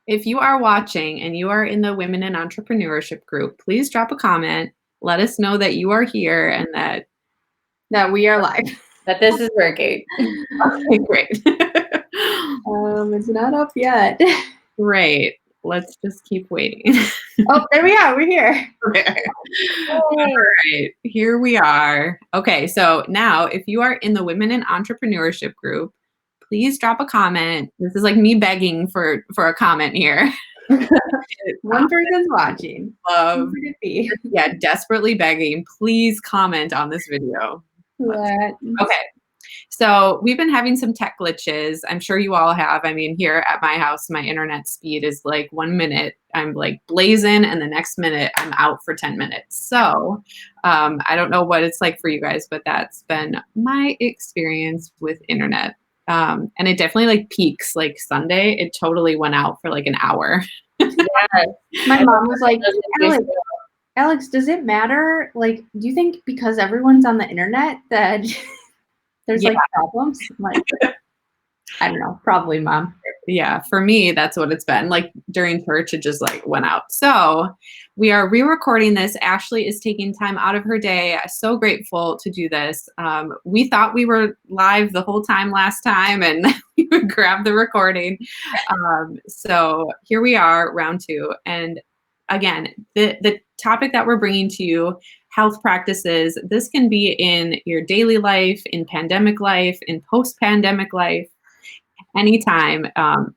If you are watching and you are in the Women in Entrepreneurship group, please drop a comment. Let us know that you are here and that we are live. That this is working. Okay, great. It's not up yet. Great. Let's just keep waiting. Oh, there we are. We're here. All right, here we are. Okay, so now if you are in the Women in Entrepreneurship group, please drop a comment. This is like me begging for a comment here. One person's watching. Love, yeah, desperately begging. Please comment on this video. Okay. So we've been having some tech glitches. I'm sure you all have. I mean, here at my house, my internet speed is like 1 minute. I'm like blazing, and the next minute I'm out for 10 minutes. So I don't know what it's like for you guys, but that's been my experience with internet. And it definitely like peaks like Sunday. It totally went out for like an hour. Yeah. My mom was like, Alex, does it matter? Like, do you think because everyone's on the internet that there's like problems? I'm like, I don't know, probably, Mom. Yeah, for me, that's what it's been. Like during church, it just like went out. So we are re-recording this. Ashley is taking time out of her day. So grateful to do this. We thought we were live the whole time last time, and we would grab the recording. So here we are, round 2. And again, the topic that we're bringing to you, health practices, this can be in your daily life, in pandemic life, in post-pandemic life. Anytime,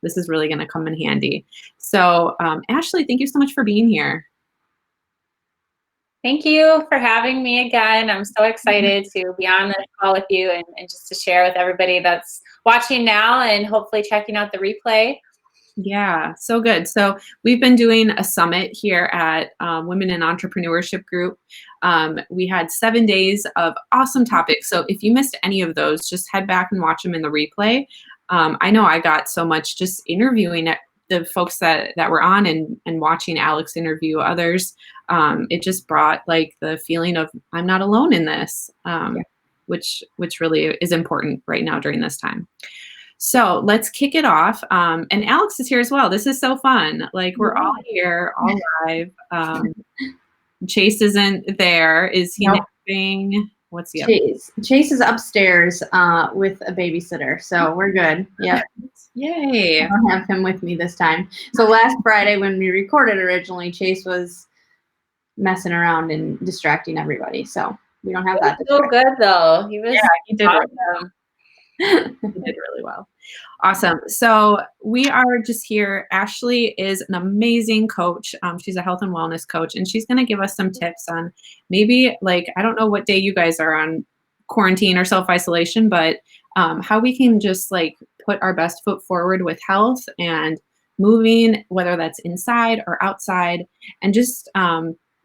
this is really going to come in handy. So Ashley, thank you so much for being here. Thank you for having me again. I'm so excited to be on this call with you and just to share with everybody that's watching now and hopefully checking out the replay. Yeah, so good. So we've been doing a summit here at Women in Entrepreneurship Group. We had 7 days of awesome topics. So if you missed any of those, just head back and watch them in the replay. I know I got so much just interviewing the folks that were on and watching Alex interview others. It just brought like the feeling of I'm not alone in this, which really is important right now during this time. So let's kick it off. And Alex is here as well. This is so fun. Like we're all here, all live. Chase isn't there. Is he napping? What's he up? Chase is upstairs with a babysitter, so we're good. Yep. Yay. I don't have him with me this time. So last Friday when we recorded originally, Chase was messing around and distracting everybody. So we don't have that. So good though. He was he did awesome. He did really well. Awesome. So we are just here. Ashley is an amazing coach. She's a health and wellness coach, and she's going to give us some tips on maybe like, I don't know what day you guys are on quarantine or self-isolation, but how we can just like put our best foot forward with health and moving, whether that's inside or outside, and just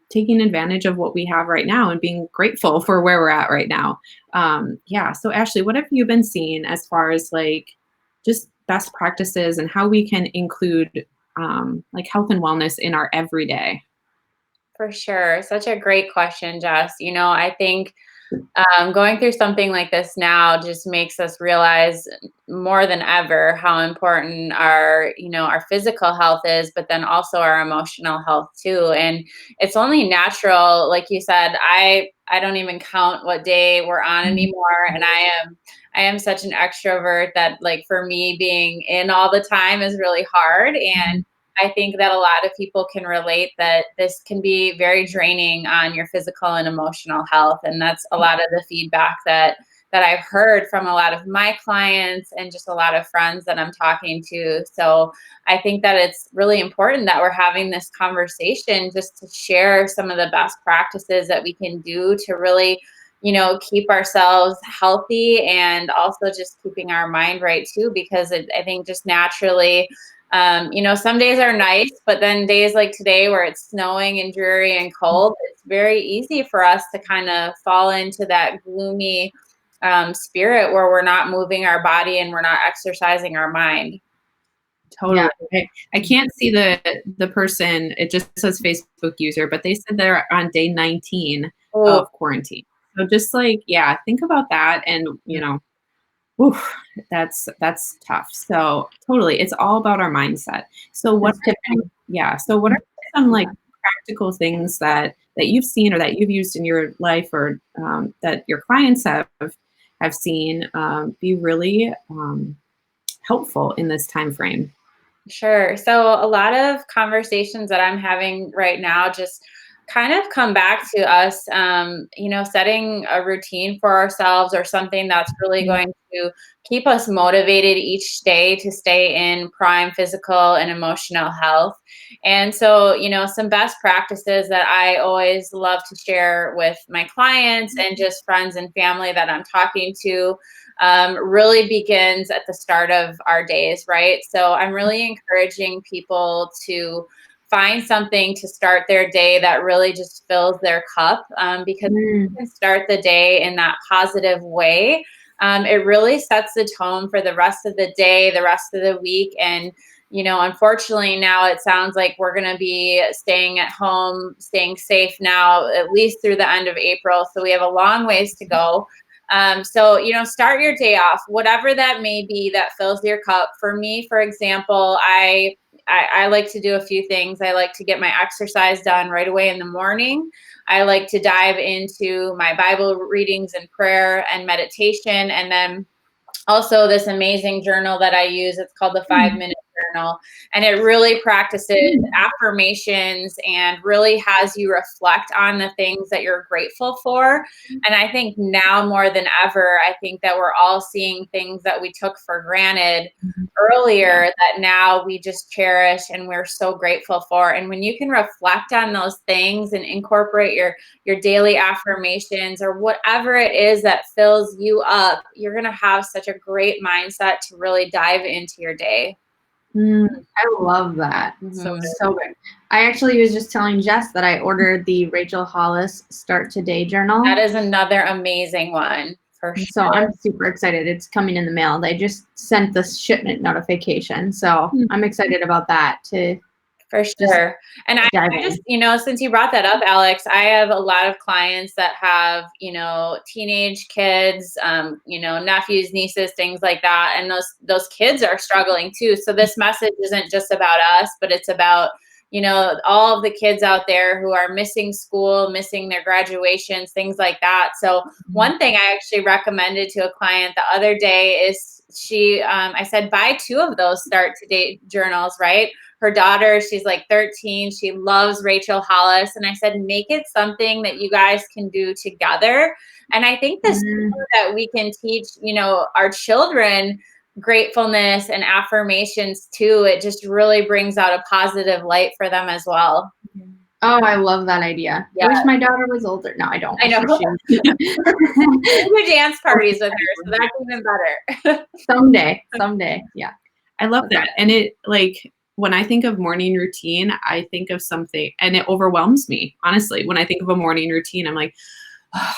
taking advantage of what we have right now and being grateful for where we're at right now. So Ashley, what have you been seeing as far as like just best practices and how we can include like health and wellness in our everyday? For sure. Such a great question, Jess. You know, I think going through something like this now just makes us realize more than ever how important our physical health is, but then also our emotional health too. And it's only natural, like you said, I don't even count what day we're on anymore. And I am such an extrovert that like for me being in all the time is really hard. And I think that a lot of people can relate that this can be very draining on your physical and emotional health. And that's a lot of the feedback that I've heard from a lot of my clients and just a lot of friends that I'm talking to. So I think that it's really important that we're having this conversation just to share some of the best practices that we can do to really, keep ourselves healthy and also just keeping our mind right too, because I think just naturally, some days are nice, but then days like today where it's snowing and dreary and cold, it's very easy for us to kind of fall into that gloomy spirit where we're not moving our body and we're not exercising our mind. Totally. Yeah. I can't see the person. It just says Facebook user, but they said they're on day 19 of quarantine. So just like, think about that and, Oof, that's tough. So totally, it's all about our mindset. So what That's are some, yeah, so what are some like practical things that you've seen or that you've used in your life or that your clients have seen be really helpful in this time frame? Sure. So a lot of conversations that I'm having right now just kind of come back to us, setting a routine for ourselves or something that's really Mm, going to keep us motivated each day to stay in prime physical and emotional health. And so, some best practices that I always love to share with my clients and just friends and family that I'm talking to really begins at the start of our days, right? So I'm really encouraging people to find something to start their day that really just fills their cup, because you Mm, can start the day in that positive way. It really sets the tone for the rest of the day, the rest of the week. And, unfortunately, now it sounds like we're going to be staying at home, staying safe now, at least through the end of April. So we have a long ways to go. So, start your day off, whatever that may be that fills your cup. For me, for example, I like to do a few things. I like to get my exercise done right away in the morning. I like to dive into my Bible readings and prayer and meditation. And then also this amazing journal that I use. It's called the mm, 5 Minute Journal. And it really practices mm. affirmations and really has you reflect on the things that you're grateful for. And I think now more than ever, I think that we're all seeing things that we took for granted Yeah. earlier that now we just cherish and we're so grateful for. And when you can reflect on those things and incorporate your daily affirmations or whatever it is that fills you up, you're going to have such a great mindset to really dive into your day. Mm, I love that. so Mhm. So good. I actually was just telling Jess that I ordered the Rachel Hollis Start Today That journal. is another amazing one for So sure. I'm super excited. It's coming in the mail. They just sent the shipment notification. So good. I'm excited about that to For just sure. And dive I just, in. since you brought that up, Alex, I have a lot of clients that have, teenage kids, nephews, nieces, things like that. And those kids are struggling too. So this message isn't just about us, but it's about, all of the kids out there who are missing school, missing their graduations, things like that. So one thing I actually recommended to a client the other day is I said, buy two of those Start to Date journals, right? Her daughter, she's like 13. She loves Rachel Hollis. And I said, make it something that you guys can do together. And I think this Mm, that we can teach, our children gratefulness and affirmations too. It just really brings out a positive light for them as well. oh, I love that idea. I Yeah, wish my daughter was older. No, I don't I wish know. her she We do dance parties with her, so was. that's even better. Someday, someday. Yeah. I love That's that. And it like when I think of morning routine, I think of something and it overwhelms me, honestly. When I think of a morning routine, I'm like, oh,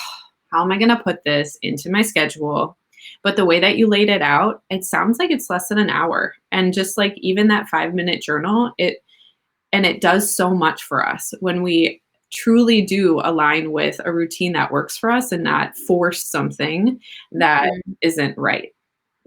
how am I going to put this into my schedule? But the way that you laid it out, it sounds like it's less than an hour. And just like even that 5 minute journal, it does so much for us when we truly do align with a routine that works for us and not force something that Mhm. isn't right.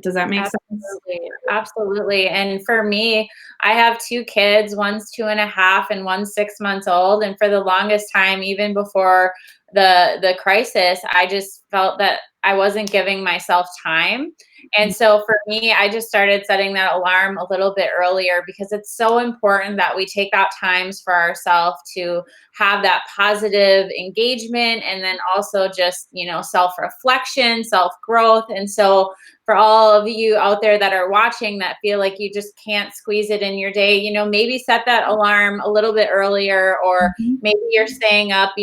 Does that make sense? Absolutely, absolutely. And for me, I have two kids, one's 2.5 and one's 6 months old. And for the longest time, even before the crisis, I just felt that I wasn't giving myself time. And so for me, I just started setting that alarm a little bit earlier because it's so important that we take out times for ourselves to have that positive engagement and then also just, self-reflection, self-growth. And so for all of you out there that are watching that feel like you just can't squeeze it in your day, maybe set that alarm a little bit earlier, or Mhm. maybe you're staying up,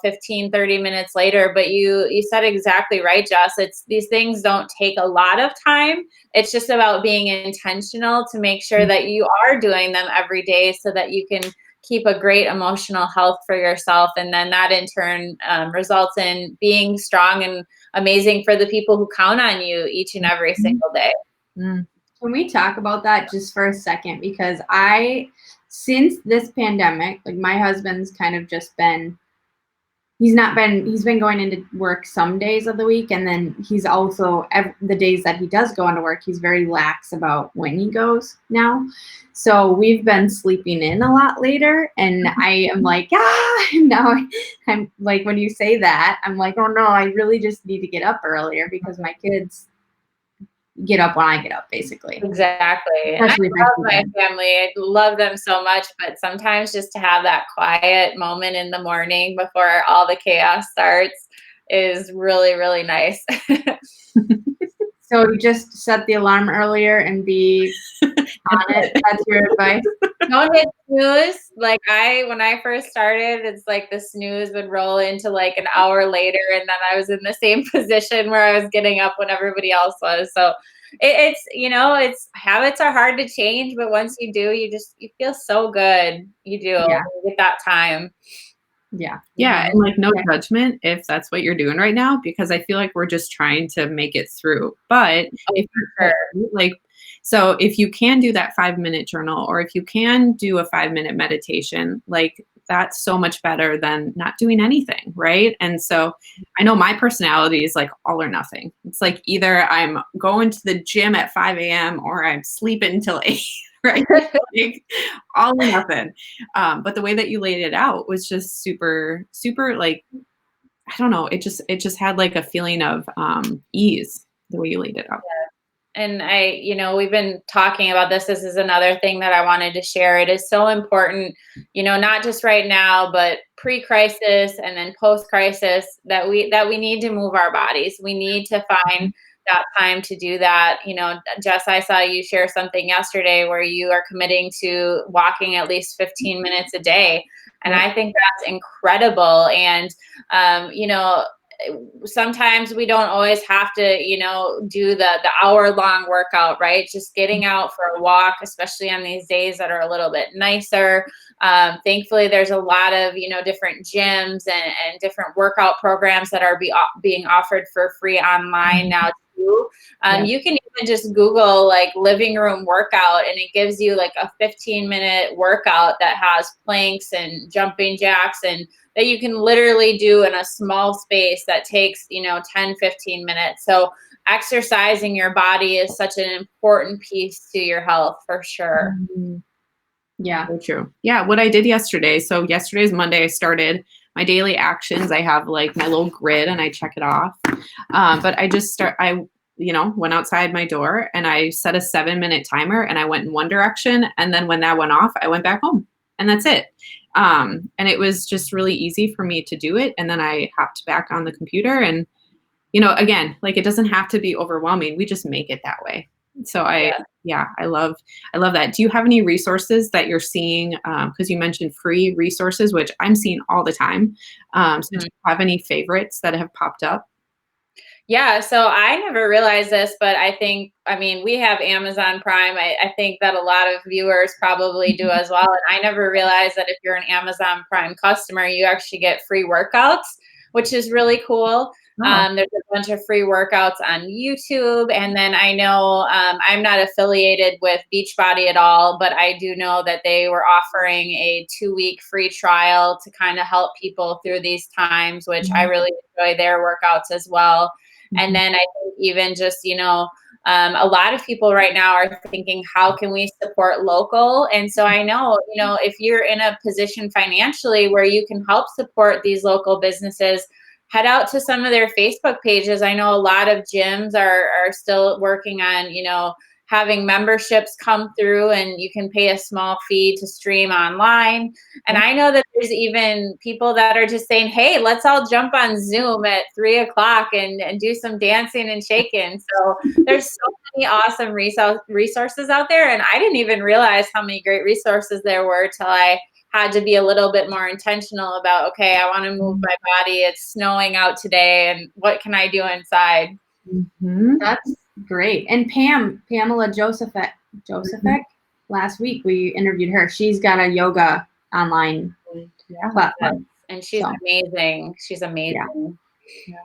15, 30 minutes later, but you said exactly right, Jess. It's these things don't take a lot of time. It's just about being intentional to make sure that you are doing them every day so that you can keep a great emotional health for yourself. And then that in turn results in being strong and amazing for the people who count on you each and every Mhm. single day. Mm. Can we talk about that just for a second? Because since this pandemic, like my husband's kind of just been he's been going into work some days of the week, and then he's also the days that he does go into work, he's very lax about when he goes now. So we've been sleeping in a lot later, and I am like, now I'm like, when you say that, I'm like, oh no, I really just need to get up earlier because my kids get up when I get up, basically. Exactly. And I love my family. I love them so much, but sometimes just to have that quiet moment in the morning before all the chaos starts is really, really nice. So you just set the alarm earlier and be on it. That's your advice? Don't hit snooze. Like when I first started, it's like the snooze would roll into like an hour later, and then I was in the same position where I was getting up when everybody else was. So it's habits are hard to change, but once you do, you feel so good. You do. Yeah. You get that time. Yeah. Yeah. And like no judgment if that's what you're doing right now, because I feel like we're just trying to make it through. But if you're like, so if you can do that 5-minute journal, or if you can do a 5-minute meditation, like that's so much better than not doing anything. Right. And so I know my personality is like all or nothing. It's like either I'm going to the gym at 5 a.m. or I'm sleeping until 8. Right. Like, all or nothing. But the way that you laid it out was just super, super, like, I don't know. It just had like a feeling of ease, the way you laid it out. And we've been talking about this. This is another thing that I wanted to share. It is so important, not just right now, but pre-crisis and then post-crisis that we need to move our bodies. We need to find that time to do that. Jess, I saw you share something yesterday where you are committing to walking at least 15 minutes a day. And I think that's incredible. And, sometimes we don't always have to, do the hour-long workout, right? Just getting out for a walk, especially on these days that are a little bit nicer. Thankfully, there's a lot of, different gyms and different workout programs that are being offered for free online now too. You can even just Google like living room workout, and it gives you like a 15-minute workout that has planks and jumping jacks, and that you can literally do in a small space that takes, 10, 15 minutes. So exercising your body is such an important piece to your health for sure. Yeah. So true. Yeah. What I did yesterday. So yesterday's Monday, I started my daily actions. I have like my little grid and I check it off. But I went outside my door and I set a 7-minute timer and I went in one direction. And then when that went off, I went back home and that's it. And it was just really easy for me to do it. And then I hopped back on the computer and, again, like it doesn't have to be overwhelming. We just make it that way. So I love that. Do you have any resources that you're seeing? Because you mentioned free resources, which I'm seeing all the time. So do you have any favorites that have popped up? Yeah, so I never realized this, but we have Amazon Prime. I think that a lot of viewers probably do as well. And I never realized that if you're an Amazon Prime customer, you actually get free workouts, which is really cool. There's a bunch of free workouts on YouTube. And then I know I'm not affiliated with Beachbody at all, but I do know that they were offering a 2-week free trial to kind of help people through these times, which I really enjoy their workouts as well. And then I think even just, a lot of people right now are thinking, how can we support local? And so I know, if you're in a position financially where you can help support these local businesses, head out to some of their Facebook pages. I know a lot of gyms are still working on, having memberships come through and you can pay a small fee to stream online. And I know that there's even people that are just saying, hey, let's all jump on Zoom at 3:00 and do some dancing and shaking. So there's so many awesome resources out there. And I didn't even realize how many great resources there were till I had to be a little bit more intentional about, okay, I want to move my body. It's snowing out today. And what can I do inside? That's great. And Pamela Josephek, last week we interviewed her. She's got a yoga online platform. And she's amazing. She's amazing. Yeah.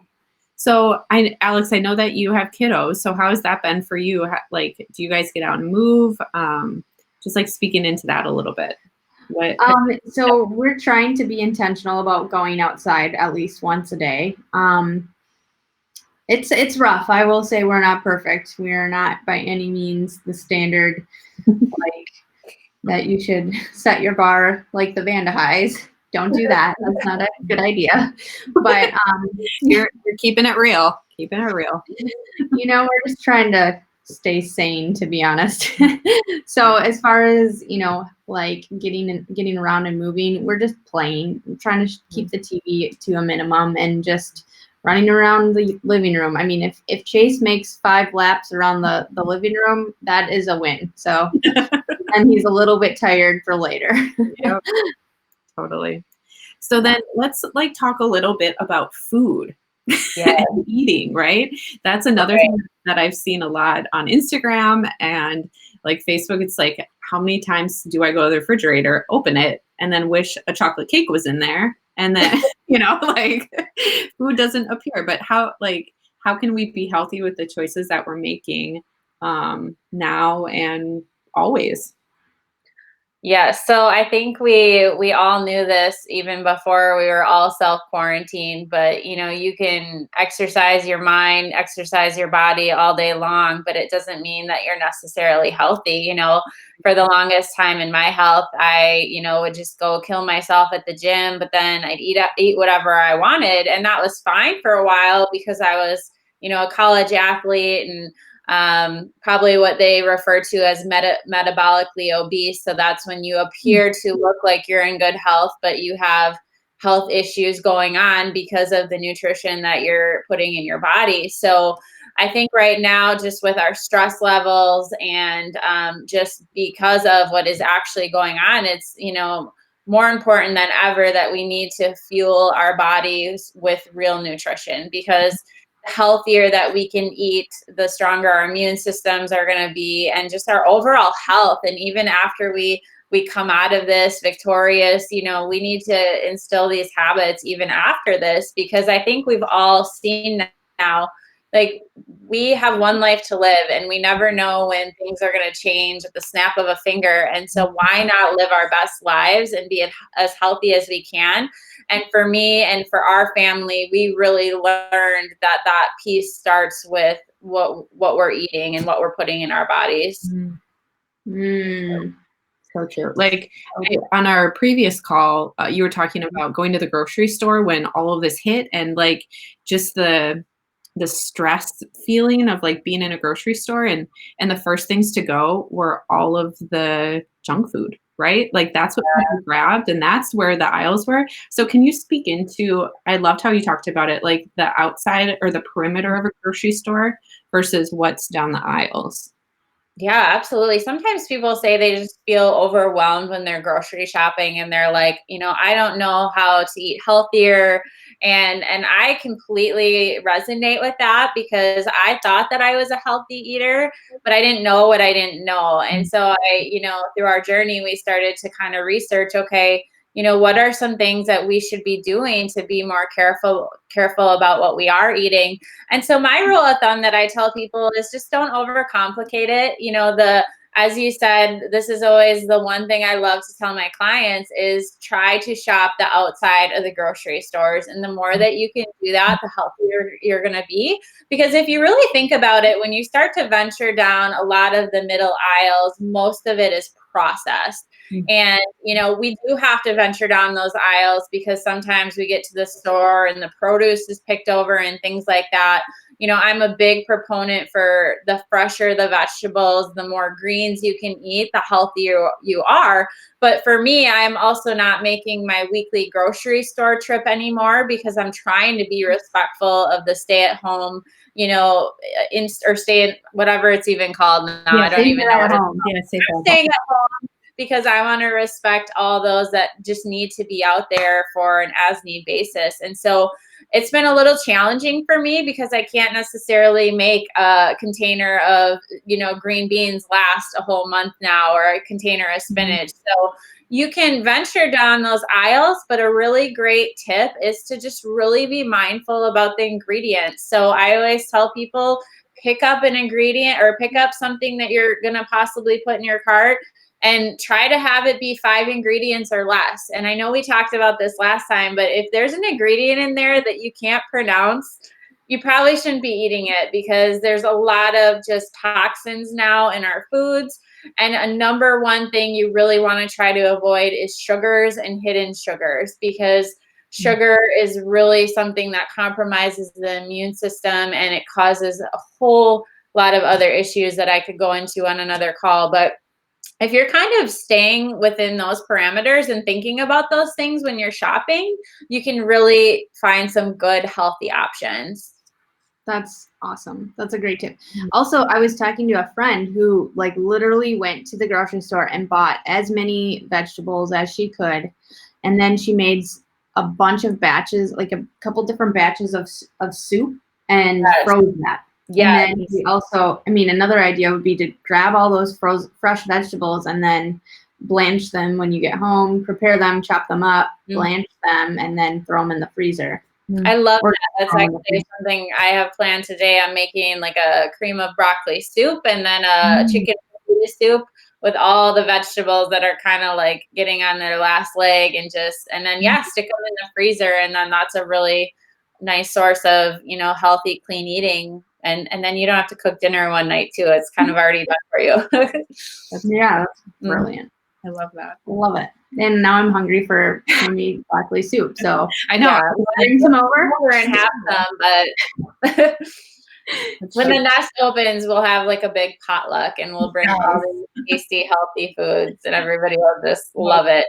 So Alex, I know that you have kiddos. So how has that been for you? Do you guys get out and move? Just like speaking into that a little bit. What? So we're trying to be intentional about going outside at least once a day. It's rough. I will say we're not perfect. We are not by any means the standard, like that you should set your bar like the Vanda Highs. Don't do that. That's not a good idea. But You're keeping it real. Keeping it real. we're just trying to stay sane, to be honest. So as far as like getting around and moving, we're just playing. We're trying to keep the TV to a minimum and just running around the living room. I mean, if Chase makes 5 laps around the living room, that is a win. So, and he's a little bit tired for later. Yep, totally. So then let's like talk a little bit about food. Yeah. And eating, right? That's another thing that I've seen a lot on Instagram and like Facebook. It's like, how many times do I go to the refrigerator, open it, and then wish a chocolate cake was in there? And then, like food doesn't appear. But how can we be healthy with the choices that we're making now and always? Yeah, so I think we all knew this even before we were all self-quarantined, but you can exercise your mind, exercise your body all day long, but it doesn't mean that you're necessarily healthy. For the longest time in my health, I would just go kill myself at the gym, but then I'd eat whatever I wanted, and that was fine for a while because I was, a college athlete and probably what they refer to as metabolically obese. So that's when you appear to look like you're in good health, but you have health issues going on because of the nutrition that you're putting in your body. So I think right now, just with our stress levels and just because of what is actually going on, it's, more important than ever that we need to fuel our bodies with real nutrition, because healthier that we can eat, the stronger our immune systems are going to be, and just our overall health. And even after we come out of this victorious, we need to instill these habits even after this, because I think we've all seen now, like, we have one life to live and we never know when things are going to change at the snap of a finger. And so why not live our best lives and be as healthy as we can? And for me and for our family, we really learned that piece starts with what we're eating and what we're putting in our bodies. So true. Like on our previous call, you were talking about going to the grocery store when all of this hit, and like just the stress feeling of like being in a grocery store, and the first things to go were all of the junk food, right? Like that's what people grabbed, and that's where the aisles were. So can you speak into, I loved how you talked about it, like the outside or the perimeter of a grocery store versus what's down the aisles. Yeah, absolutely. Sometimes people say they just feel overwhelmed when they're grocery shopping and they're like, I don't know how to eat healthier. And I completely resonate with that, because I thought that I was a healthy eater, but I didn't know what I didn't know. And so through our journey, we started to kind of research, okay, what are some things that we should be doing to be more careful about what we are eating? And so my rule of thumb that I tell people is just don't overcomplicate it. As you said, this is always the one thing I love to tell my clients is try to shop the outside of the grocery stores. And the more that you can do that, the healthier you're going to be. Because if you really think about it, when you start to venture down a lot of the middle aisles, most of it is processed. And, we do have to venture down those aisles because sometimes we get to the store and the produce is picked over and things like that. I'm a big proponent for the fresher the vegetables, the more greens you can eat, the healthier you are. But for me, I'm also not making my weekly grocery store trip anymore because I'm trying to be respectful of the stay at home, or stay in whatever it's even called now. Yeah, I don't even know what it's called. Yeah, stay I'm staying at home because I want to respect all those that just need to be out there for an as need basis. And so it's been a little challenging for me because I can't necessarily make a container of, green beans last a whole month now, or a container of spinach. So you can venture down those aisles, but a really great tip is to just really be mindful about the ingredients. So I always tell people, pick up an ingredient or pick up something that you're going to possibly put in your cart and try to have it be 5 ingredients or less. And I know we talked about this last time, but if there's an ingredient in there that you can't pronounce, you probably shouldn't be eating it, because there's a lot of just toxins now in our foods. And a number one thing you really want to try to avoid is sugars and hidden sugars, because sugar is really something that compromises the immune system, and it causes a whole lot of other issues that I could go into on another call. But if you're kind of staying within those parameters and thinking about those things when you're shopping, you can really find some good, healthy options. That's awesome. That's a great tip. Also, I was talking to a friend who like literally went to the grocery store and bought as many vegetables as she could. And then she made a bunch of batches, like a couple different batches of soup, and froze that. Yeah. And then we also, I mean, another idea would be to grab all those fresh vegetables and then blanch them when you get home, prepare them, chop them up, blanch them, and then throw them in the freezer. I love that. That's actually something I have planned today. I'm making like a cream of broccoli soup, and then a chicken soup with all the vegetables that are kind of like getting on their last leg, and then stick them in the freezer. And then that's a really nice source of, healthy, clean eating. And then you don't have to cook dinner one night too. It's kind of already done for you. That's brilliant. I love that. Love it. And now I'm hungry for creamy broccoli soup. So I know. Bring some over and have some, but when the nest opens, we'll have like a big potluck, and we'll bring all these tasty, healthy foods, and everybody will just love it.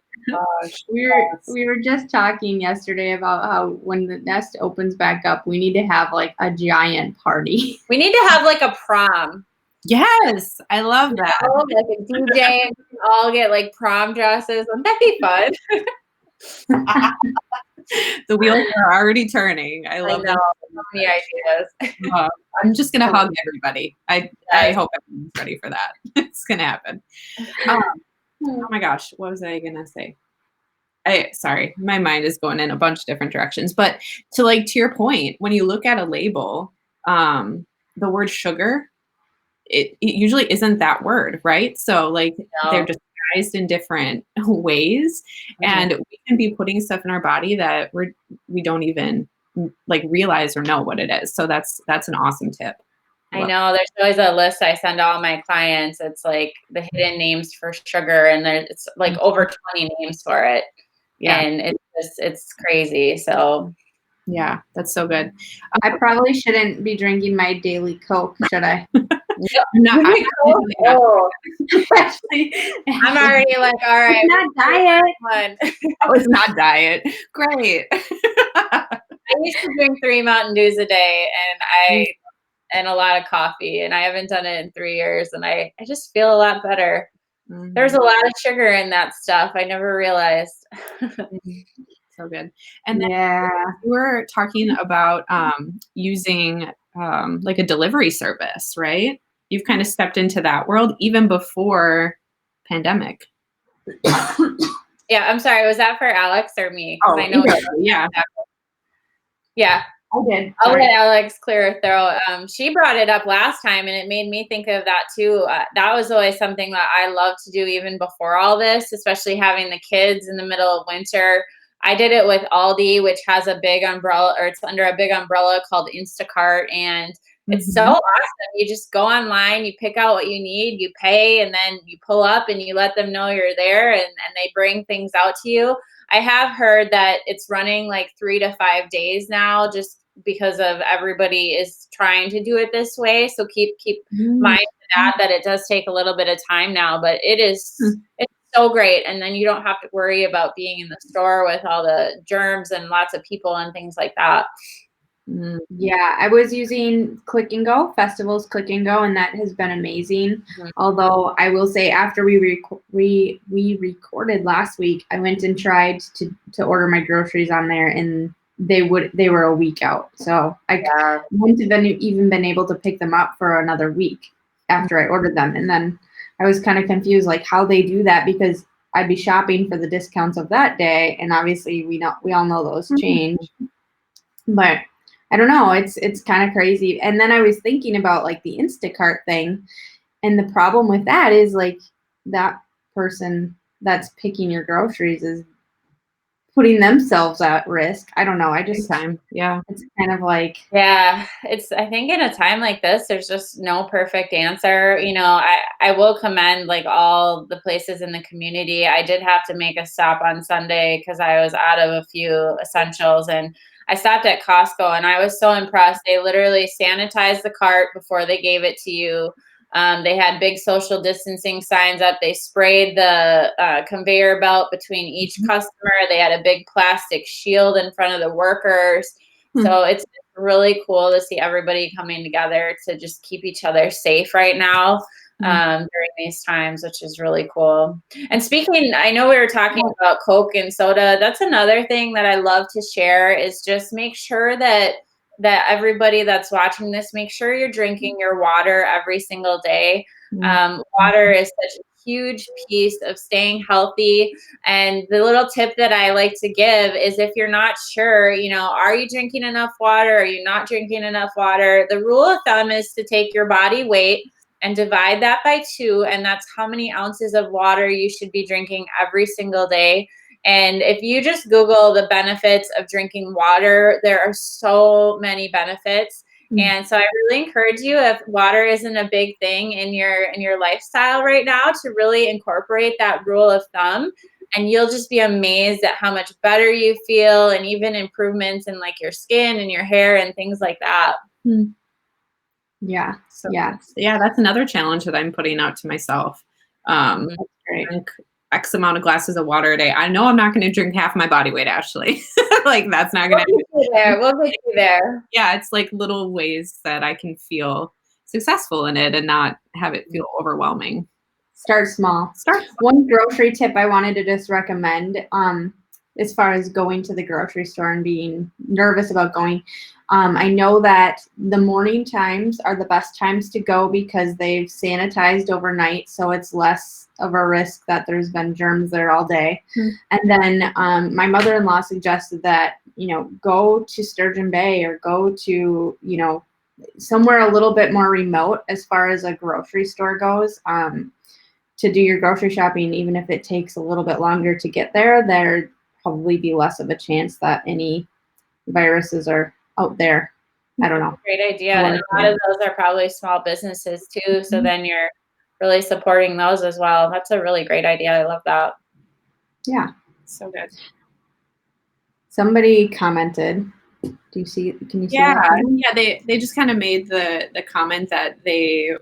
We were just talking yesterday about how when the nest opens back up, we need to have like a giant party. We need to have like a prom. Yes, I love that. Like a DJ, and we can all get like prom dresses. Wouldn't that be fun? The wheels are already turning. I love so many ideas. I'm just gonna hug everybody. I hope everyone's ready for that. It's gonna happen. Oh my gosh, what was I gonna say? Sorry, my mind is going in a bunch of different directions. But to your point, when you look at a label, the word sugar, it usually isn't that word, right? So they're disguised in different ways, and we can be putting stuff in our body that we don't even realize or know what it is. So that's an awesome tip. I know there's always a list I send all my clients. It's like the hidden names for sugar, and it's like over 20 names for it. Yeah. And it's crazy. So yeah, that's so good. I probably shouldn't be drinking my daily Coke, should I? I'm already like, all right. It's not diet. Oh, it's not diet. Great. I used to drink 3 Mountain Dews a day, and a lot of coffee, and I haven't done it in 3 years, and I just feel a lot better. There's a lot of sugar in that stuff. I never realized. So good. And then we were talking about using a delivery service, right? You've kind of stepped into that world even before pandemic. Yeah, I'm sorry. Was that for Alex or me? Oh, I know. Yeah. Yeah. I did. I'll let Alex clear her throat. She brought it up last time, and it made me think of that too. That was always something that I loved to do even before all this, especially having the kids in the middle of winter. I did it with Aldi, which has a big umbrella, or it's under a big umbrella called Instacart, and it's so awesome. You just go online, you pick out what you need, you pay, and then you pull up and you let them know you're there, and they bring things out to you. I have heard that it's running like 3 to 5 days now, just because of everybody is trying to do it this way. So keep mind that it does take a little bit of time now, but it's so great. And then you don't have to worry about being in the store with all the germs and lots of people and things like that. Yeah, I was using Click and Go, Festivals Click and Go, and that has been amazing. Although I will say, after we recorded last week, I went and tried to order my groceries on there, and they were a week out. So I wouldn't have even been able to pick them up for another week after I ordered them. And then I was kind of confused, like how they do that, because I'd be shopping for the discounts of that day, and obviously we all know those change. But I don't know, it's kind of crazy. And then I was thinking about like the Instacart thing, and the problem with that is like that person that's picking your groceries is putting themselves at risk. I don't know. Big time. Yeah. It's kind of like, Yeah, I think in a time like this, there's just no perfect answer. I will commend like all the places in the community. I did have to make a stop on Sunday because I was out of a few essentials, and I stopped at Costco and I was so impressed. They literally sanitized the cart before they gave it to you. They had big social distancing signs up. They sprayed the conveyor belt between each customer. They had a big plastic shield in front of the workers. So it's really cool to see everybody coming together to just keep each other safe right now during these times, which is really cool. And speaking, I know we were talking about Coke and soda. That's another thing that I love to share is just make sure that everybody that's watching this, make sure you're drinking your water every single day. Water is such a huge piece of staying healthy. And the little tip that I like to give is if you're not sure, are you drinking enough water? Are you not drinking enough water? The rule of thumb is to take your body weight and divide that by 2. And that's how many ounces of water you should be drinking every single day. And if you just Google the benefits of drinking water, there are so many benefits. And so I really encourage you, if water isn't a big thing in your lifestyle right now, to really incorporate that rule of thumb. And you'll just be amazed at how much better you feel, and even improvements in like your skin and your hair and things like that. Yeah. So yeah, that's another challenge that I'm putting out to myself. That's great. Drink X amount of glasses of water a day. I know I'm not going to drink half my body weight, Ashley. Like that's not going to happen. We'll get you there. Yeah, it's like little ways that I can feel successful in it and not have it feel overwhelming. Start small. One grocery tip I wanted to just recommend, as far as going to the grocery store and being nervous about going. I know that the morning times are the best times to go because they've sanitized overnight, so it's less of a risk that there's been germs there all day. And then my mother-in-law suggested that, go to Sturgeon Bay or go to, somewhere a little bit more remote as far as a grocery store goes, to do your grocery shopping. Even if it takes a little bit longer to get there'd probably be less of a chance that any viruses are out there. I don't know. Great idea. And a lot of those are probably small businesses too. So then you're really supporting those as well. That's a really great idea. I love that. Yeah. So good. Somebody commented. Can you see that? Yeah, they just kind of made the comment that they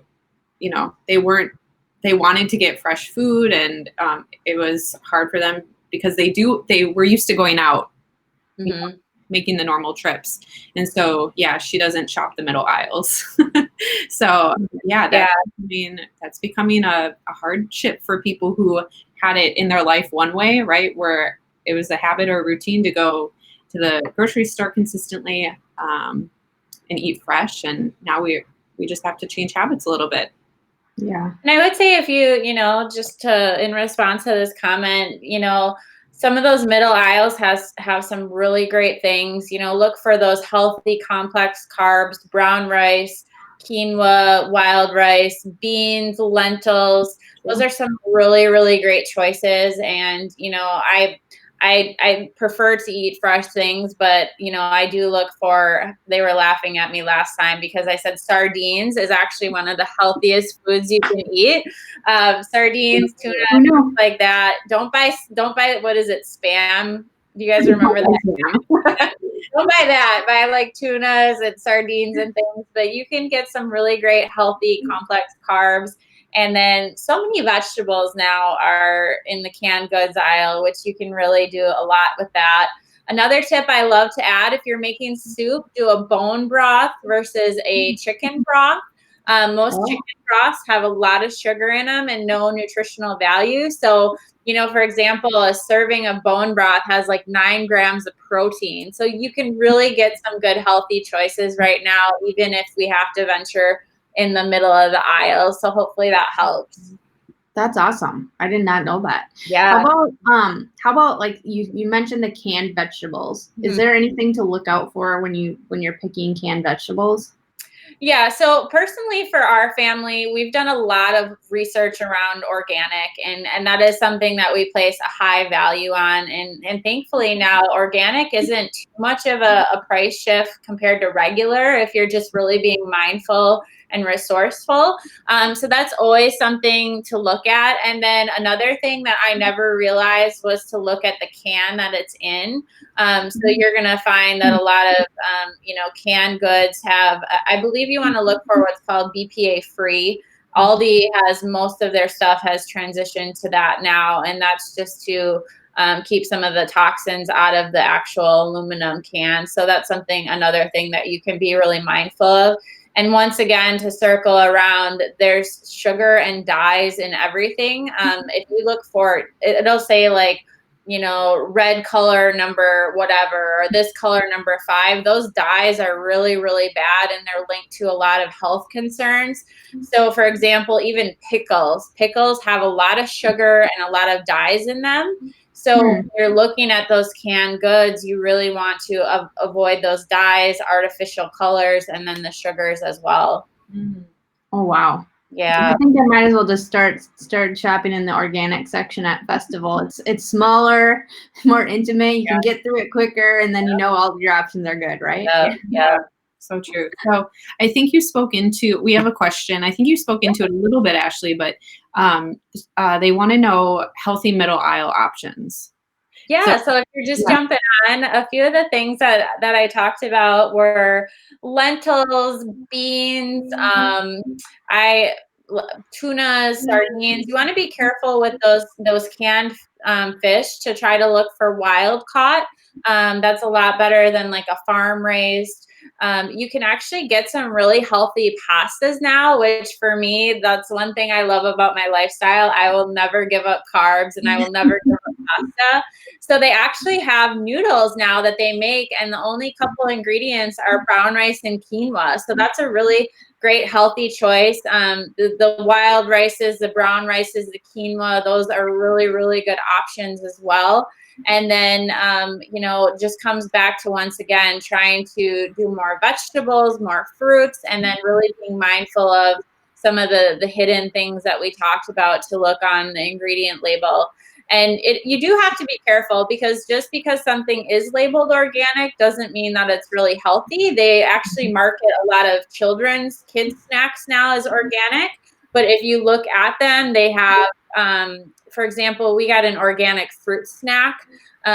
wanted to get fresh food, and it was hard for them because they were used to going out, making the normal trips. And so, yeah, she doesn't shop the middle aisles. So that's becoming a hardship for people who had it in their life one way, right? Where it was a habit or a routine to go to the grocery store consistently and eat fresh. And now we just have to change habits a little bit. Yeah. And I would say if you, in response to this comment, some of those middle aisles have some really great things. Look for those healthy, complex carbs, brown rice, quinoa, wild rice, beans, lentils. Those are some really, really great choices. And, I prefer to eat fresh things, but, I do look for, they were laughing at me last time because I said sardines is actually one of the healthiest foods you can eat. Sardines, tuna, things like that. Don't buy, what is it, Spam? Do you guys remember that? Don't buy that. Buy like tunas and sardines and things, but you can get some really great, healthy, complex carbs. And then so many vegetables now are in the canned goods aisle, which you can really do a lot with that. Another tip I love to add, if you're making soup, do a bone broth versus a chicken broth. Most chicken broths have a lot of sugar in them and no nutritional value. So, for example, a serving of bone broth has like 9 grams of protein. So you can really get some good healthy choices right now, even if we have to venture in the middle of the aisle. So hopefully that helps. That's awesome. I did not know that. Yeah. How about like you mentioned the canned vegetables? Is there anything to look out for when you're picking canned vegetables? Yeah, so personally for our family, we've done a lot of research around organic, and that is something that we place a high value on. And thankfully now organic isn't too much of a price shift compared to regular if you're just really being mindful and resourceful. So that's always something to look at. And then another thing that I never realized was to look at the can that it's in. So you're going to find that a lot of, canned goods have, I believe you want to look for what's called BPA free. Aldi has most of their stuff has transitioned to that now. And that's just to keep some of the toxins out of the actual aluminum can. So that's another thing that you can be really mindful of. And once again, to circle around, there's sugar and dyes in everything. If you look for it, it'll say like, red color number whatever, or this color number 5. Those dyes are really, really bad, and they're linked to a lot of health concerns. So for example, even pickles have a lot of sugar and a lot of dyes in them. So when you're looking at those canned goods, you really want to avoid those dyes, artificial colors, and then the sugars as well. Oh, wow. Yeah. I think I might as well just start shopping in the organic section at Festival. It's smaller, more intimate. You can get through it quicker, and then all of your options are good, right? Yeah. So true. So I think you spoke into, we have a question. I think you spoke into it a little bit, Ashley, but they want to know healthy middle aisle options. Yeah, so if you're just jumping on, a few of the things that I talked about were lentils, beans, tuna, sardines. You want to be careful with those canned fish to try to look for wild caught. That's a lot better than like a farm raised. You can actually get some really healthy pastas now, which for me, that's one thing I love about my lifestyle. I will never give up carbs, and I will never give up pasta. So they actually have noodles now that they make, and the only couple ingredients are brown rice and quinoa. So that's a really great healthy choice. The wild rices, the brown rices, the quinoa, those are really, really good options as well. And then, it just comes back to, once again, trying to do more vegetables, more fruits, and then really being mindful of some of the hidden things that we talked about to look on the ingredient label. And you do have to be careful, because just because something is labeled organic doesn't mean that it's really healthy. They actually market a lot of kids snacks now as organic. But if you look at them, they have, for example, we got an organic fruit snack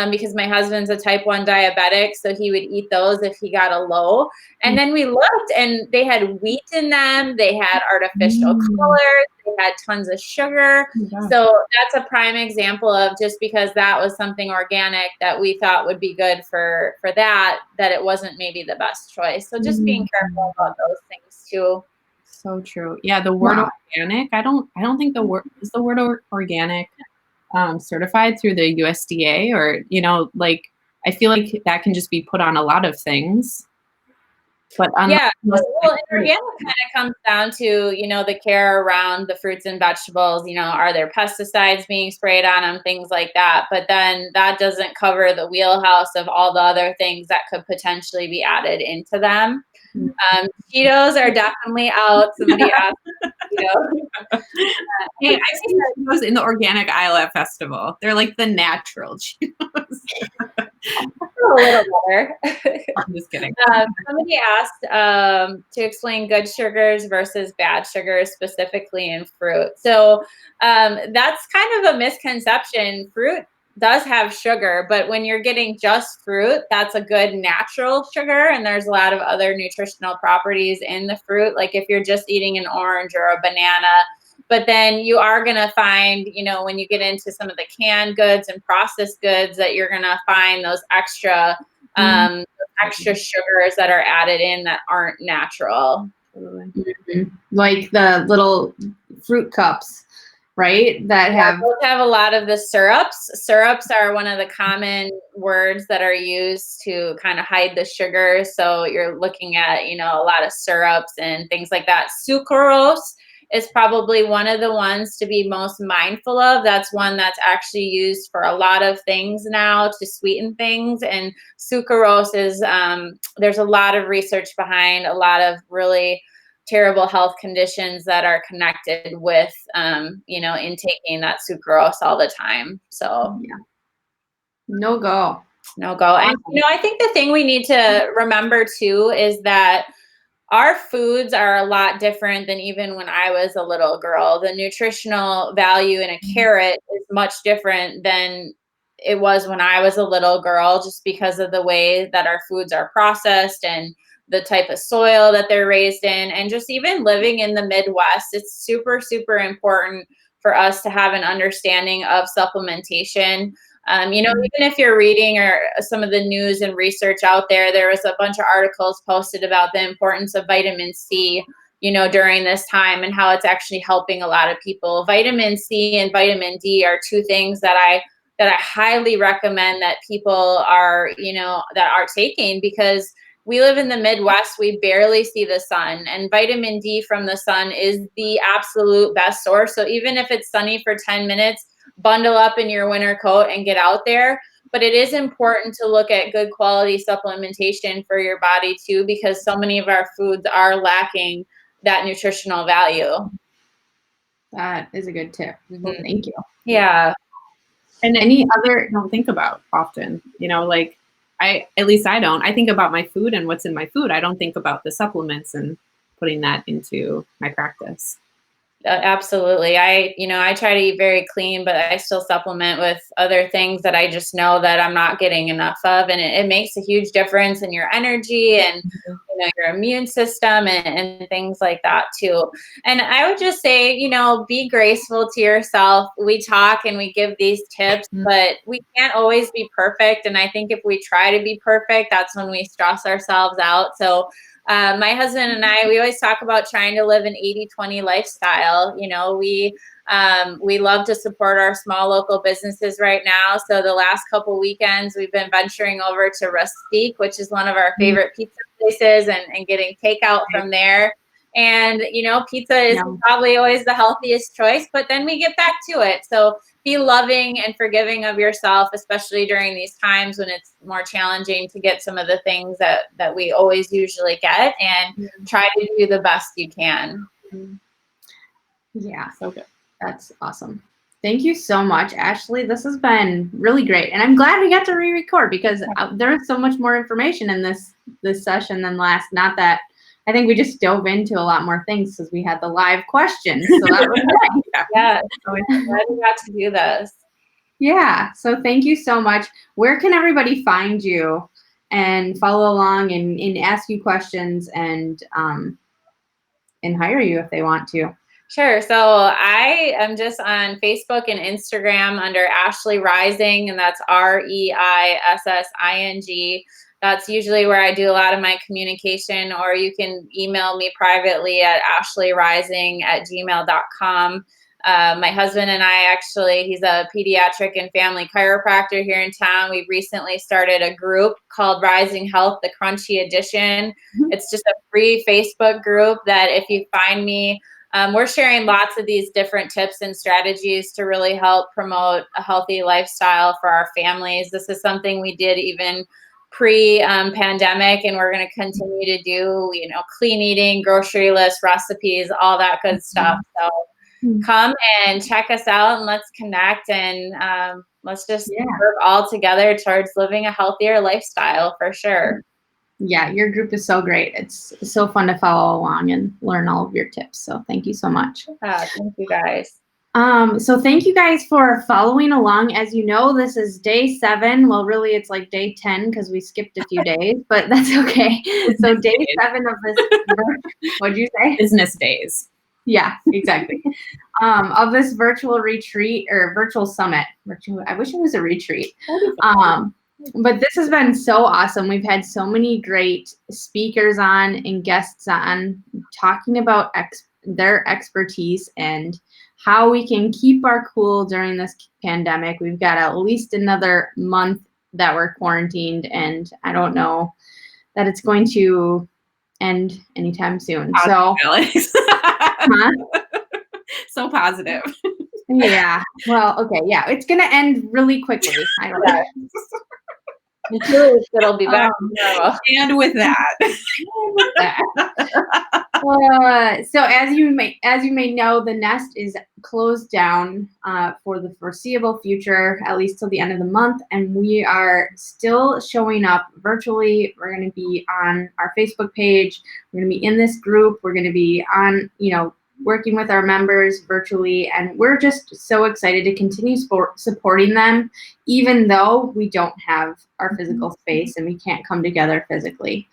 because my husband's a type 1 diabetic, so he would eat those if he got a low. And then we looked, and they had wheat in them. They had artificial colors. They had tons of sugar. So that's a prime example of, just because that was something organic that we thought would be good for that it wasn't maybe the best choice. So just being careful about those things too. So true. Yeah, the word organic, I don't think is the word organic certified through the USDA, or I feel like that can just be put on a lot of things. But well, organic kind of comes down to, the care around the fruits and vegetables. Are there pesticides being sprayed on them, things like that. But then that doesn't cover the wheelhouse of all the other things that could potentially be added into them. Cheetos are definitely out. Somebody asked, Hey, I see Cheetos in the organic aisle at Festival. They're like the natural Cheetos. A little better. I'm just kidding. Somebody asked to explain good sugars versus bad sugars, specifically in fruit. So that's kind of a misconception. Fruit does have sugar, but when you're getting just fruit, that's a good natural sugar, and there's a lot of other nutritional properties in the fruit, like if you're just eating an orange or a banana. But then you are going to find, when you get into some of the canned goods and processed goods, that you're going to find those extra sugars that are added in that aren't natural. Like the little fruit cups, right? That those have a lot of the syrups. Syrups are one of the common words that are used to kind of hide the sugar. So you're looking at, a lot of syrups and things like that. Sucrose is probably one of the ones to be most mindful of. That's one that's actually used for a lot of things now to sweeten things. And sucrose is, there's a lot of research behind a lot of really terrible health conditions that are connected with, intaking that sucrose all the time. So yeah, no go. no go. And, I think the thing we need to remember too is that our foods are a lot different than even when I was a little girl. The nutritional value in a carrot is much different than it was when I was a little girl, just because of the way that our foods are processed and the type of soil that they're raised in. And just even living in the Midwest, it's super, super important for us to have an understanding of supplementation. Even if you're reading or some of the news and research out there, there was a bunch of articles posted about the importance of vitamin C, during this time, and how it's actually helping a lot of people. Vitamin C and vitamin D are two things that I highly recommend that people are, that are taking, because we live in the Midwest, we barely see the sun, and vitamin D from the sun is the absolute best source. So even if it's sunny for 10 minutes, bundle up in your winter coat and get out there. But it is important to look at good quality supplementation for your body too, because so many of our foods are lacking that nutritional value. That is a good tip. Well, thank you. Yeah. And any other don't think about often, at least I don't. I think about my food and what's in my food. I don't think about the supplements and putting that into my practice. Absolutely. I try to eat very clean, but I still supplement with other things that I just know that I'm not getting enough of. And it makes a huge difference in your energy and, your immune system and things like that too. And I would just say, be graceful to yourself. We talk and we give these tips, but we can't always be perfect. And I think if we try to be perfect, that's when we stress ourselves out. So my husband and I, we always talk about trying to live an 80-20 lifestyle. We love to support our small local businesses right now. So the last couple weekends, we've been venturing over to Reissing, which is one of our favorite pizza places, and getting takeout from there. And, pizza is probably always the healthiest choice, but then we get back to it. So be loving and forgiving of yourself, especially during these times when it's more challenging to get some of the things that we always usually get, and try to do the best you can. Yeah, so good. That's awesome. Thank you so much, Ashley. This has been really great. And I'm glad we got to re-record, because there is so much more information in this session than last. Not that I think we just dove into a lot more things because we had the live questions. So that was great. Yeah, so I'm glad we got to do this. Yeah, so thank you so much. Where can everybody find you and follow along and ask you questions and hire you if they want to? Sure. So I am just on Facebook and Instagram under Ashley Reissing, and that's Reissing. That's usually where I do a lot of my communication, or you can email me privately at ashleyreissing@gmail.com. My husband and I he's a pediatric and family chiropractor here in town. We recently started a group called Rising Health, the Crunchy Edition. It's just a free Facebook group that if you find me, we're sharing lots of these different tips and strategies to really help promote a healthy lifestyle for our families. This is something we did even pre-pandemic, and we're going to continue to do, clean eating, grocery list, recipes, all that good stuff. So come and check us out, and let's connect, and let's just work all together towards living a healthier lifestyle for sure. Yeah, your group is so great. It's so fun to follow along and learn all of your tips. So thank you so much. Thank you guys. So thank you guys for following along. As you know, this is day 7. Well, really, it's like day 10 because we skipped a few days, but that's okay. So day 7 of this, what'd you say? Business days. Yeah, exactly. Of this virtual retreat or virtual summit. I wish it was a retreat. But this has been so awesome. We've had so many great speakers on and guests on talking about their expertise and how we can keep our cool during this pandemic. We've got at least another month that we're quarantined, and I don't know that it's going to end anytime soon. So, so positive. Yeah. Well, okay. Yeah, it's gonna end really quickly. I don't know. It'll be back to normal. And with that. So as you may know, the nest is closed down for the foreseeable future, at least till the end of the month, and we are still showing up virtually. We're going to be on our Facebook page. We're going to be in this group. We're going to be on, working with our members virtually, and we're just so excited to continue supporting them, even though we don't have our physical space and we can't come together physically.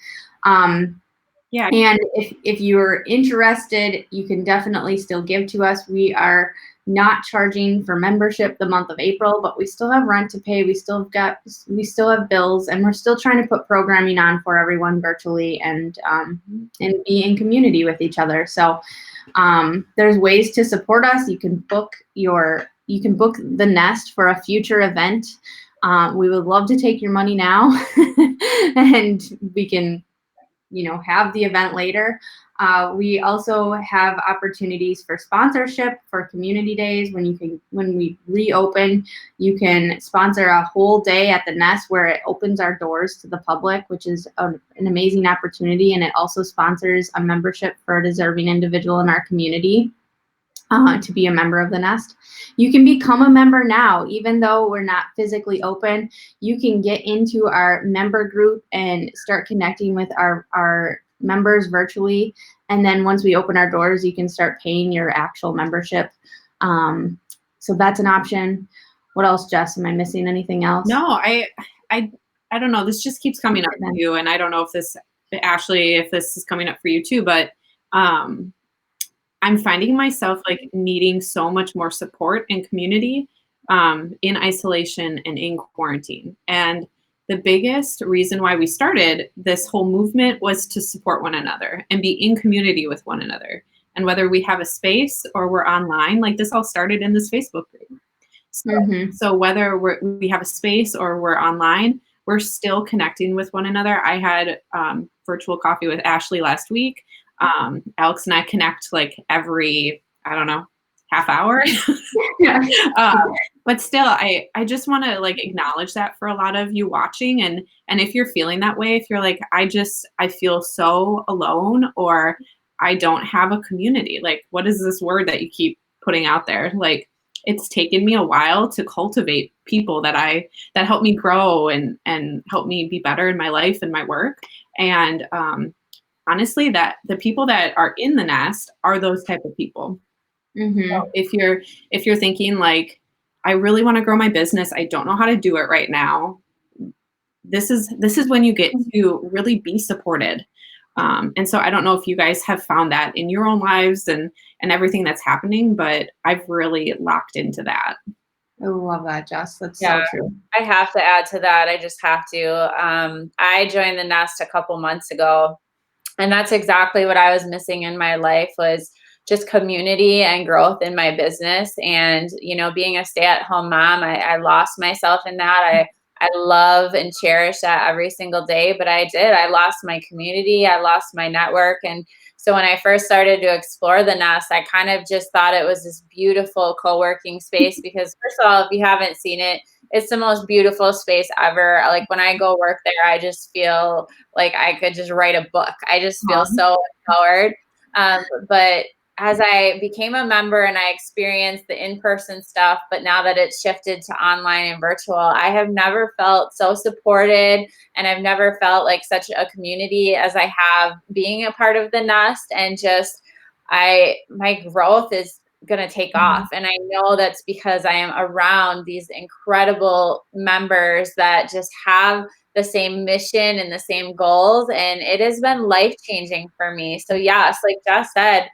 Yeah. And if you're interested, you can definitely still give to us. We are not charging for membership the month of April, but we still have rent to pay. We still have bills, and we're still trying to put programming on for everyone virtually and be in community with each other. So there's ways to support us. You can book the nest for a future event. We would love to take your money now, and we can have the event later. We also have opportunities for sponsorship for community days. When we reopen, you can sponsor a whole day at the nest where it opens our doors to the public, which is an amazing opportunity. And it also sponsors a membership for a deserving individual in our community to be a member of the nest. You can become a member now, even though we're not physically open. You can get into our member group and start connecting with our members virtually. And then once we open our doors, you can start paying your actual membership. So that's an option. What else, Jess? Am I missing anything else? No, I don't know. This just keeps coming up for you, and I don't know if this is coming up for you too, but I'm finding myself like needing so much more support and community in isolation and in quarantine. And the biggest reason why we started this whole movement was to support one another and be in community with one another. And whether we have a space or we're online, like this all started in this Facebook group. So whether we have a space or we're online, we're still connecting with one another. I had virtual coffee with Ashley last week. Alex and I connect like every, I don't know, half hour. But still, I just want to like acknowledge that for a lot of you watching. And if you're feeling that way, if you're like, I feel so alone, or I don't have a community, like, what is this word that you keep putting out there? Like, it's taken me a while to cultivate people that help me grow and help me be better in my life and my work. And, honestly, that the people that are in the nest are those type of people. So if you're thinking like, I really want to grow my business, I don't know how to do it right now, this is when you get to really be supported. And so I don't know if you guys have found that in your own lives and everything that's happening, but I've really locked into that. I love that, Jess. That's so true. I have to add to that. I just have to. I joined the nest a couple months ago, and that's exactly what I was missing in my life, was just community and growth in my business. And, being a stay-at-home mom, I lost myself in that. I love and cherish that every single day, but I lost my community. I lost my network. And so when I first started to explore the nest, I kind of just thought it was this beautiful co-working space, because first of all, if you haven't seen it, it's the most beautiful space ever. Like when I go work there, I just feel like I could just write a book. I just feel so empowered. But as I became a member and I experienced the in-person stuff, but now that it's shifted to online and virtual, I have never felt so supported, and I've never felt like such a community as I have being a part of the nest. And just my growth is going to take off. And I know that's because I am around these incredible members that just have the same mission and the same goals. And it has been life-changing for me. So yes, like Jess said,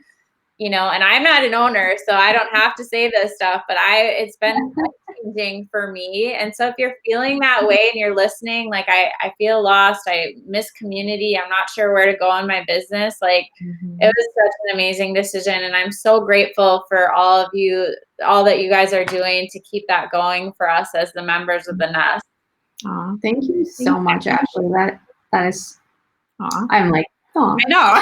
and I'm not an owner, so I don't have to say this stuff, but it's been changing for me. And so if you're feeling that way and you're listening, like I feel lost, I miss community, I'm not sure where to go in my business, like it was such an amazing decision. And I'm so grateful for all of you, all that you guys are doing to keep that going for us as the members of the nest. Thank you so much, Ashley. That is, I'm like, oh, I know.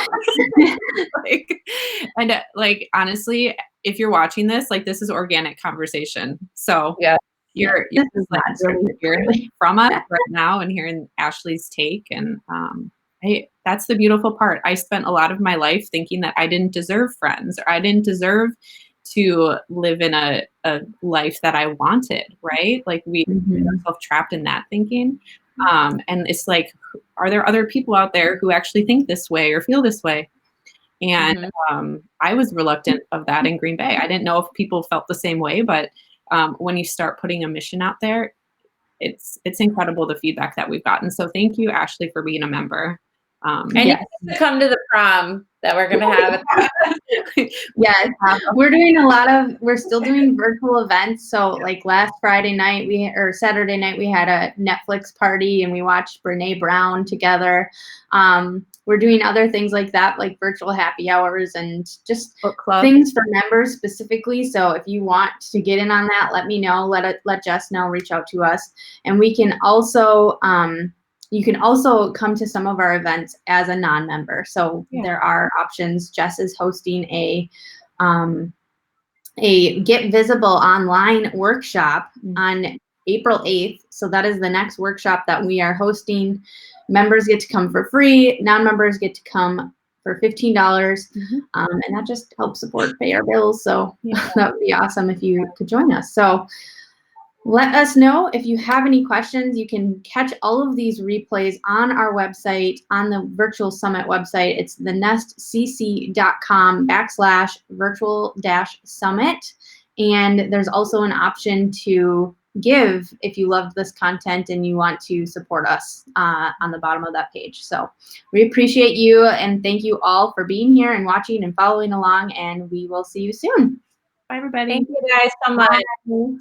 Like honestly, if you're watching this, like this is organic conversation. So yeah, You're This is like not really hearing scripted. from us right now and hearing Ashley's take. And that's the beautiful part. I spent a lot of my life thinking that I didn't deserve friends or I didn't deserve to live in a life that I wanted, right? Like we get Mhm. ourselves trapped in that thinking. And it's like, are there other people out there who actually think this way or feel this way? And Mhm. I was reluctant of that in Green Bay. I didn't know if people felt the same way, but when you start putting a mission out there, it's incredible the feedback that we've gotten. So thank you, Ashley, for being a member. And you Yes. have to come to the prom that we're gonna have. Yes, we're still doing virtual events. So like last Friday night or Saturday night, we had a Netflix party and we watched Brene Brown together. We're doing other things like that, like virtual happy hours and just Book club. things for members specifically. So if you want to get in on that, let me know, let Jess know, reach out to us. And we can also, you can also come to some of our events as a non-member. So there are options. Jess is hosting a Get Visible online workshop on April 8th. So that is the next workshop that we are hosting. Members get to come for free. Non-members get to come for $15. And that just helps support pay our bills. So that would be awesome if you could join us. So let us know if you have any questions. You can catch all of these replays on our website, on the Virtual Summit website. It's thenestcc.com/virtual-summit. And there's also an option to give if you loved this content and you want to support us on the bottom of that page. So we appreciate you and thank you all for being here and watching and following along. And we will see you soon. Bye, everybody. Thank you guys so much. Bye.